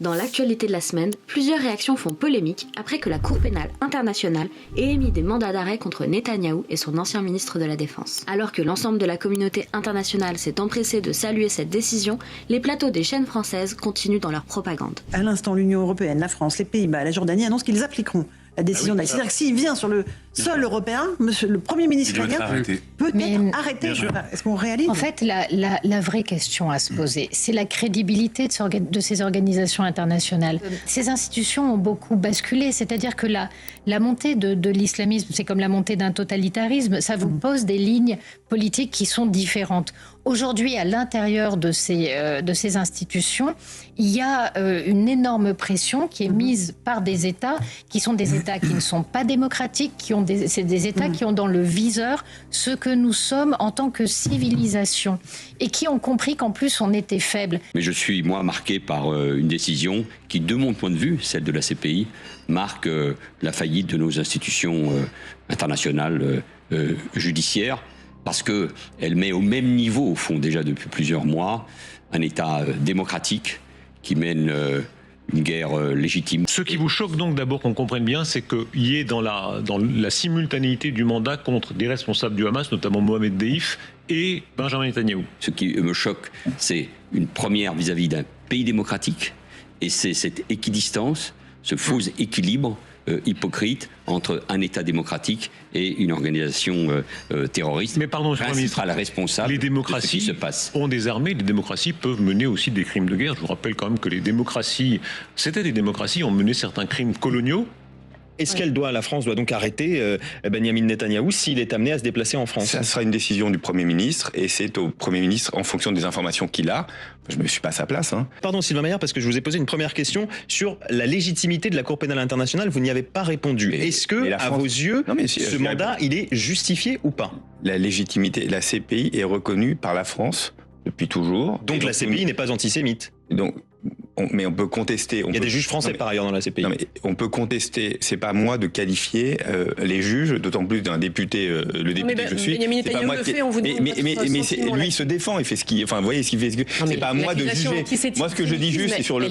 Dans l'actualité de la semaine, plusieurs réactions font polémique après que la Cour pénale internationale ait émis des mandats d'arrêt contre Netanyahou et son ancien ministre de la Défense. Alors que l'ensemble de la communauté internationale s'est empressé de saluer cette décision, les plateaux des chaînes françaises continuent dans leur propagande. À l'instant, l'Union européenne, la France, les Pays-Bas, la Jordanie annoncent qu'ils appliqueront la décision d'arrêt. C'est-à-dire que s'il vient sur le sol européen, le Premier ministre iranien peut être arrêté. Est-ce qu'on réalise ? En fait, la vraie question à se poser, c'est la crédibilité de ces organisations internationales. Ces institutions ont beaucoup basculé, c'est-à-dire que la montée de l'islamisme, c'est comme la montée d'un totalitarisme, ça vous pose des lignes politiques qui sont différentes. Aujourd'hui, à l'intérieur de ces institutions, il y a une énorme pression qui est mise par des États qui sont des États qui ne sont pas démocratiques, c'est des États qui ont dans le viseur ce que nous sommes en tant que civilisation et qui ont compris qu'en plus on était faible. Mais je suis, moi, marqué par une décision qui, de mon point de vue, celle de la CPI, marque la faillite de nos institutions internationales judiciaires, parce qu'elle met au même niveau, au fond, déjà depuis plusieurs mois, un État démocratique qui mène une guerre légitime. Ce qui vous choque donc, d'abord qu'on comprenne bien, c'est qu'il y ait dans la simultanéité du mandat contre des responsables du Hamas, notamment Mohamed Deif et Benjamin Netanyahou. Ce qui me choque, c'est une première vis-à-vis d'un pays démocratique, et c'est cette équidistance, ce faux équilibre hypocrite entre un État démocratique et une organisation terroriste. Mais pardon, Monsieur le Ministre, sera la responsable les démocraties de ce qui se passe. Ont des armées, les démocraties peuvent mener aussi des crimes de guerre. Je vous rappelle quand même que les démocraties, c'était des démocraties, ont mené certains crimes coloniaux. Est-ce la France doit donc arrêter Benyamin Netanyahou s'il est amené à se déplacer en France ? Ça sera une décision du Premier ministre, et c'est au Premier ministre, en fonction des informations qu'il a. Je ne suis pas à sa place. Pardon Sylvain Maillard, parce que je vous ai posé une première question sur la légitimité de la Cour pénale internationale. Vous n'y avez pas répondu. Est-ce que, à vos yeux, ce mandat, il est justifié ou pas ? La légitimité, la CPI est reconnue par la France depuis toujours. Donc la CPI n'est pas antisémite. Mais on peut contester. Il y a des juges français par ailleurs dans la CPI. Non, mais on peut contester. C'est pas à moi de qualifier les juges, d'autant plus d'un député, le député que je suis. C'est pas moi qui. Mais lui, il se défend, il fait ce qu'il. Enfin, vous voyez ce qu'il fait. C'est pas à moi de juger. Moi, ce que je dis juste, c'est sur le.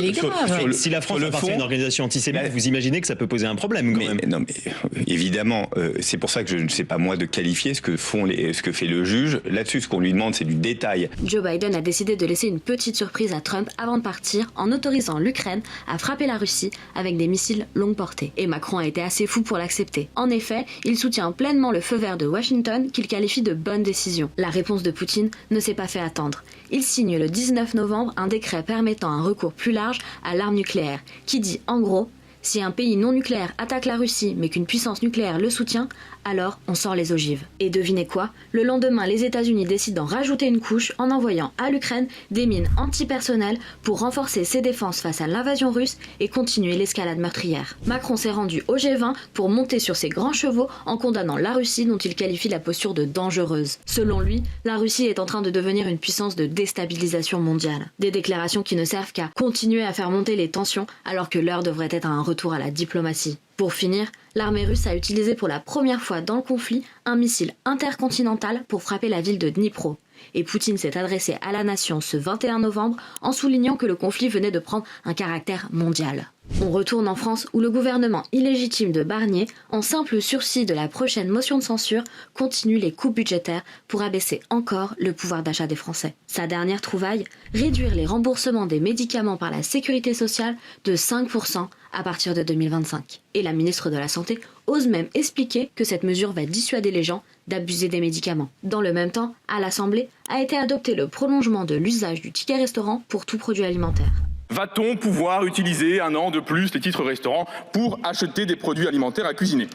Si la France appartient à une organisation antisémite, vous imaginez que ça peut poser un problème quand même. Non, mais évidemment, c'est pour ça que je ne sais pas moi de qualifier ce que fait le juge. Là-dessus, ce qu'on lui demande, c'est du détail. Joe Biden a décidé de laisser une petite surprise à Trump avant de partir, en autorisant l'Ukraine à frapper la Russie avec des missiles longue portée. Et Macron a été assez fou pour l'accepter. En effet, il soutient pleinement le feu vert de Washington, qu'il qualifie de bonne décision. La réponse de Poutine ne s'est pas fait attendre. Il signe le 19 novembre un décret permettant un recours plus large à l'arme nucléaire, qui dit en gros: si un pays non nucléaire attaque la Russie mais qu'une puissance nucléaire le soutient, alors on sort les ogives. Et devinez quoi ? Le lendemain, les États-Unis décident d'en rajouter une couche en envoyant à l'Ukraine des mines antipersonnelles pour renforcer ses défenses face à l'invasion russe et continuer l'escalade meurtrière. Macron s'est rendu au G20 pour monter sur ses grands chevaux en condamnant la Russie, dont il qualifie la posture de dangereuse. Selon lui, la Russie est en train de devenir une puissance de déstabilisation mondiale. Des déclarations qui ne servent qu'à continuer à faire monter les tensions alors que l'heure devrait être à un retour à la diplomatie. Pour finir, l'armée russe a utilisé pour la première fois dans le conflit un missile intercontinental pour frapper la ville de Dnipro. Et Poutine s'est adressé à la nation ce 21 novembre en soulignant que le conflit venait de prendre un caractère mondial. On retourne en France où le gouvernement illégitime de Barnier, en simple sursis de la prochaine motion de censure, continue les coupes budgétaires pour abaisser encore le pouvoir d'achat des Français. Sa dernière trouvaille, réduire les remboursements des médicaments par la sécurité sociale de 5% à partir de 2025. Et la ministre de la Santé ose même expliquer que cette mesure va dissuader les gens d'abuser des médicaments. Dans le même temps, à l'Assemblée, a été adopté le prolongement de l'usage du ticket restaurant pour tout produit alimentaire. Va-t-on pouvoir utiliser un an de plus les titres restaurants pour acheter des produits alimentaires à cuisiner ?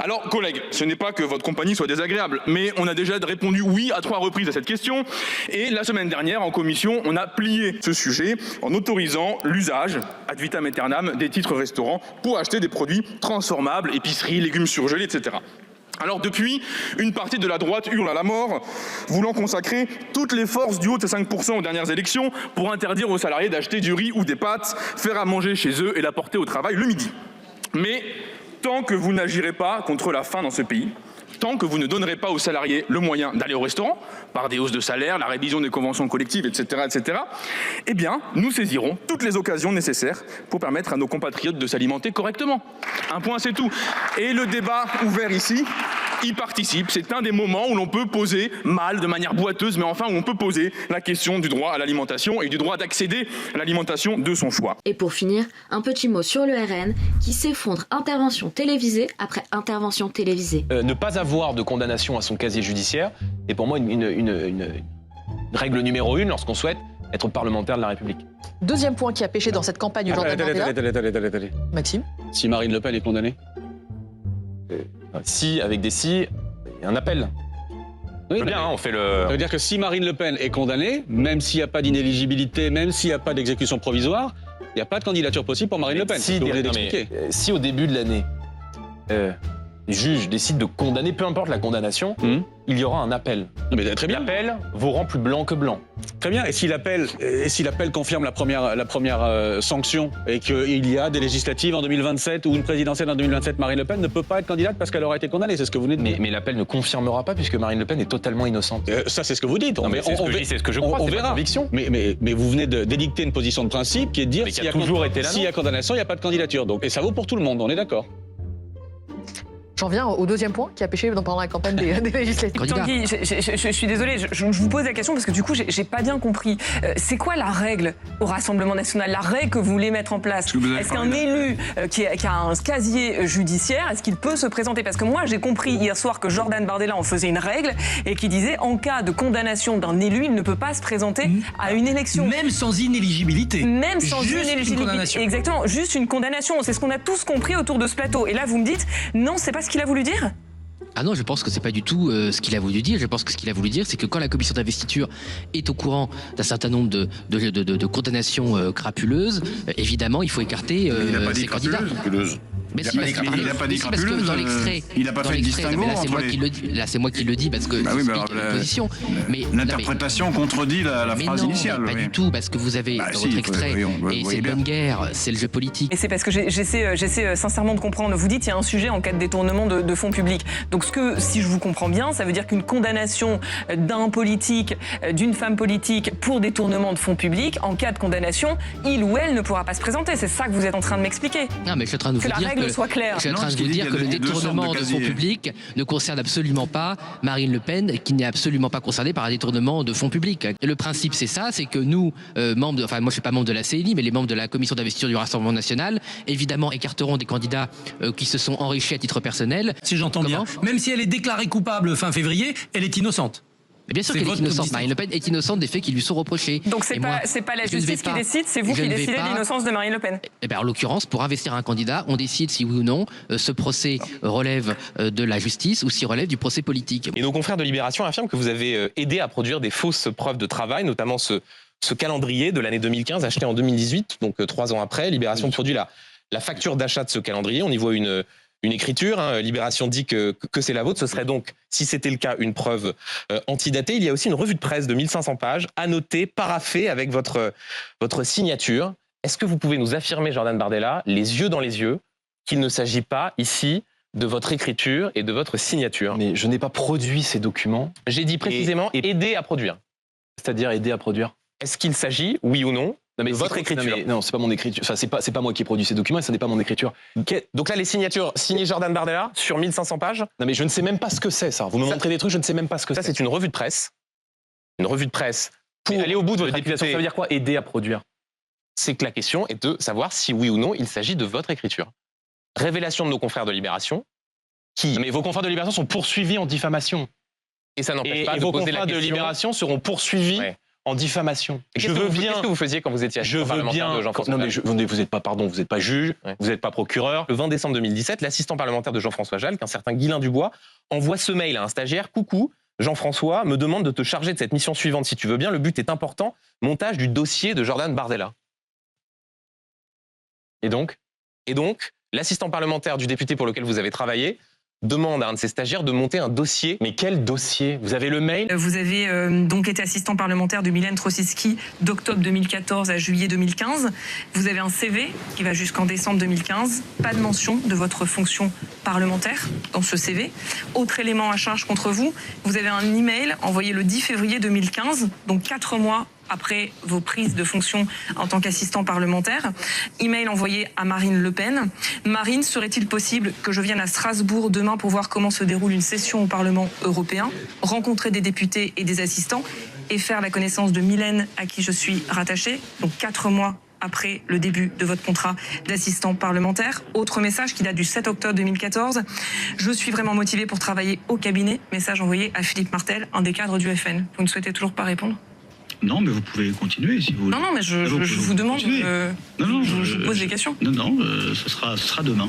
Alors, collègues, ce n'est pas que votre compagnie soit désagréable, mais on a déjà répondu oui à 3 reprises à cette question. Et la semaine dernière, en commission, on a plié ce sujet en autorisant l'usage, ad vitam aeternam, des titres restaurants pour acheter des produits transformables, épicerie, légumes surgelés, etc. Alors depuis, une partie de la droite hurle à la mort, voulant consacrer toutes les forces du haut de ces 5% aux dernières élections pour interdire aux salariés d'acheter du riz ou des pâtes, faire à manger chez eux et l'apporter au travail le midi. Mais tant que vous n'agirez pas contre la faim dans ce pays, Tant que vous ne donnerez pas aux salariés le moyen d'aller au restaurant, par des hausses de salaire, la révision des conventions collectives, etc., eh bien, nous saisirons toutes les occasions nécessaires pour permettre à nos compatriotes de s'alimenter correctement. Un point, c'est tout. Et le débat ouvert ici y participe. C'est un des moments où l'on peut poser, mal, de manière boiteuse, mais enfin où on peut poser la question du droit à l'alimentation et du droit d'accéder à l'alimentation de son choix. Et pour finir, un petit mot sur le RN qui s'effondre intervention télévisée après intervention télévisée. Ne pas avoir de condamnation à son casier judiciaire est pour moi une règle numéro 1 lorsqu'on souhaite être parlementaire de la République. Deuxième point qui a pêché dans cette campagne, Jordan Bardella. Attendez. Maxime. Si Marine Le Pen est condamnée? Si, avec des si, il y a un appel. Oui, bien, on fait le... Ça veut dire que si Marine Le Pen est condamnée, même s'il n'y a pas d'inéligibilité, même s'il n'y a pas d'exécution provisoire, il n'y a pas de candidature possible pour Marine Le Pen. Si au début de l'année, les juges décident de condamner, peu importe la condamnation, il y aura un appel. Non, mais très bien. L'appel vous rend plus blanc que blanc. Très bien. Et si l'appel confirme la première sanction et qu'il y a des législatives en 2027 ou une présidentielle en 2027, Marine Le Pen ne peut pas être candidate parce qu'elle aura été condamnée. C'est ce que vous venez de dire. Mais l'appel ne confirmera pas puisque Marine Le Pen est totalement innocente. Ça, c'est ce que vous dites. C'est ce que je crois, c'est ma conviction. Mais vous venez d'édicter une position de principe qui est de dire s'il y a condamnation, il n'y a pas de candidature. Donc, et ça vaut pour tout le monde, on est d'accord. J'en viens au deuxième point qui a pêché pendant la campagne des législatives. Tanguy, je suis désolée, je vous pose la question parce que du coup, j'ai pas bien compris. C'est quoi la règle au Rassemblement national, la règle que vous voulez mettre en place? Est-ce qu'un élu qui a un casier judiciaire, est-ce qu'il peut se présenter? Parce que moi, j'ai compris hier soir que Jordan Bardella en faisait une règle et qui disait en cas de condamnation d'un élu, il ne peut pas se présenter à une élection. Même sans inéligibilité. Même sans inéligibilité. Exactement, juste une condamnation. C'est ce qu'on a tous compris autour de ce plateau. Et là, vous me dites, non, c'est pas ce qu'il a voulu dire? Ah non, je pense que c'est pas du tout ce qu'il a voulu dire. Je pense que ce qu'il a voulu dire, c'est que quand la commission d'investiture est au courant d'un certain nombre de condamnations crapuleuses, évidemment, il faut écarter ces candidats. Mais il n'a pas dit crapuleuse. Dans l'extrait, il n'a pas fait le distinguo entre les... Là, c'est moi qui le dis parce que j'explique la position. L'interprétation contredit la phrase initiale. Pas du tout, parce que vous avez dans votre extrait, et c'est bonne guerre, c'est le jeu politique. Et c'est parce que j'essaie sincèrement de comprendre. Vous dites il y a un sujet en cas de détournement de fonds publics. Donc si je vous comprends bien, ça veut dire qu'une condamnation d'un politique, d'une femme politique pour détournement de fonds publics, en cas de condamnation, il ou elle ne pourra pas se présenter. C'est ça que vous êtes en train de m'expliquer. Non, mais je suis en train de vous dire soit claire. Je suis en train de vous dire que le détournement de fonds publics ne concerne absolument pas Marine Le Pen, qui n'est absolument pas concernée par un détournement de fonds publics. Et le principe, c'est ça, c'est que nous, moi je suis pas membre de la CNI, mais les membres de la commission d'investiture du Rassemblement national, évidemment, écarteront des candidats qui se sont enrichis à titre personnel. Si j'entends bien, même si elle est déclarée coupable fin février, elle est innocente. Et bien sûr qu'elle est innocente. Marine Le Pen est innocente des faits qui lui sont reprochés. Donc c'est pas la justice qui décide, c'est vous qui décidez de l'innocence de Marine Le Pen. Eh bien, en l'occurrence, pour investir un candidat, on décide si oui ou non ce procès relève de la justice ou s'il relève du procès politique. Et nos confrères de Libération affirment que vous avez aidé à produire des fausses preuves de travail, notamment ce calendrier de l'année 2015 acheté en 2018, donc 3 ans après. Libération produit la facture d'achat de ce calendrier. On y voit une écriture, Libération dit que c'est la vôtre. Ce serait donc, si c'était le cas, une preuve antidatée. Il y a aussi une revue de presse de 1500 pages, annotée, paraphée avec votre signature. Est-ce que vous pouvez nous affirmer, Jordan Bardella, les yeux dans les yeux, qu'il ne s'agit pas ici de votre écriture et de votre signature? Mais je n'ai pas produit ces documents. J'ai dit précisément aider à produire. C'est-à-dire aider à produire. Est-ce qu'il s'agit, oui ou non, de votre écriture? Non, c'est pas mon écriture. Enfin, c'est pas moi qui ai produit ces documents et ça n'est pas mon écriture. Donc là, les signatures signées Jordan Bardella sur 1500 pages. Non, mais je ne sais même pas ce que c'est, ça. Vous me montrez des trucs, je ne sais même pas ce que c'est. Ça, c'est une revue de presse. Une revue de presse pour aller au bout de votre accusation. Ça veut dire quoi, aider à produire? C'est que la question est de savoir si oui ou non il s'agit de votre écriture. Révélation de nos confrères de Libération qui... Mais vos confrères de Libération sont poursuivis en diffamation. Et ça n'empêche pas de vos poser la confrères question... de Libération seront poursuivis en diffamation. Qu'est-ce que vous faisiez quand vous étiez assistant parlementaire de Jean-François Jalles? Non, mais vous n'êtes pas juge, vous n'êtes pas procureur. Le 20 décembre 2017, l'assistant parlementaire de Jean-François Jalles, qu'un certain Guylain Dubois, envoie ce mail à un stagiaire. Coucou, Jean-François me demande de te charger de cette mission suivante si tu veux bien. Le but est important, montage du dossier de Jordan Bardella. Et donc, l'assistant parlementaire du député pour lequel vous avez travaillé demande à un de ses stagiaires de monter un dossier. Mais quel dossier? Vous avez le mail? Vous avez donc été assistant parlementaire de Mylène Trossitsky d'octobre 2014 à juillet 2015. Vous avez un CV qui va jusqu'en décembre 2015. Pas de mention de votre fonction parlementaire dans ce CV. Autre élément à charge contre vous, vous avez un email envoyé le 10 février 2015, donc 4 mois après vos prises de fonction en tant qu'assistant parlementaire. Email envoyé à Marine Le Pen. Marine, serait-il possible que je vienne à Strasbourg demain pour voir comment se déroule une session au Parlement européen, rencontrer des députés et des assistants et faire la connaissance de Mylène à qui je suis rattachée, donc 4 mois après le début de votre contrat d'assistant parlementaire. Autre message qui date du 7 octobre 2014. Je suis vraiment motivée pour travailler au cabinet. Message envoyé à Philippe Martel, un des cadres du FN. Vous ne souhaitez toujours pas répondre? Non, mais vous pouvez continuer si vous voulez. Non, mais je vous demande, je vous pose des questions. Non, ce sera demain.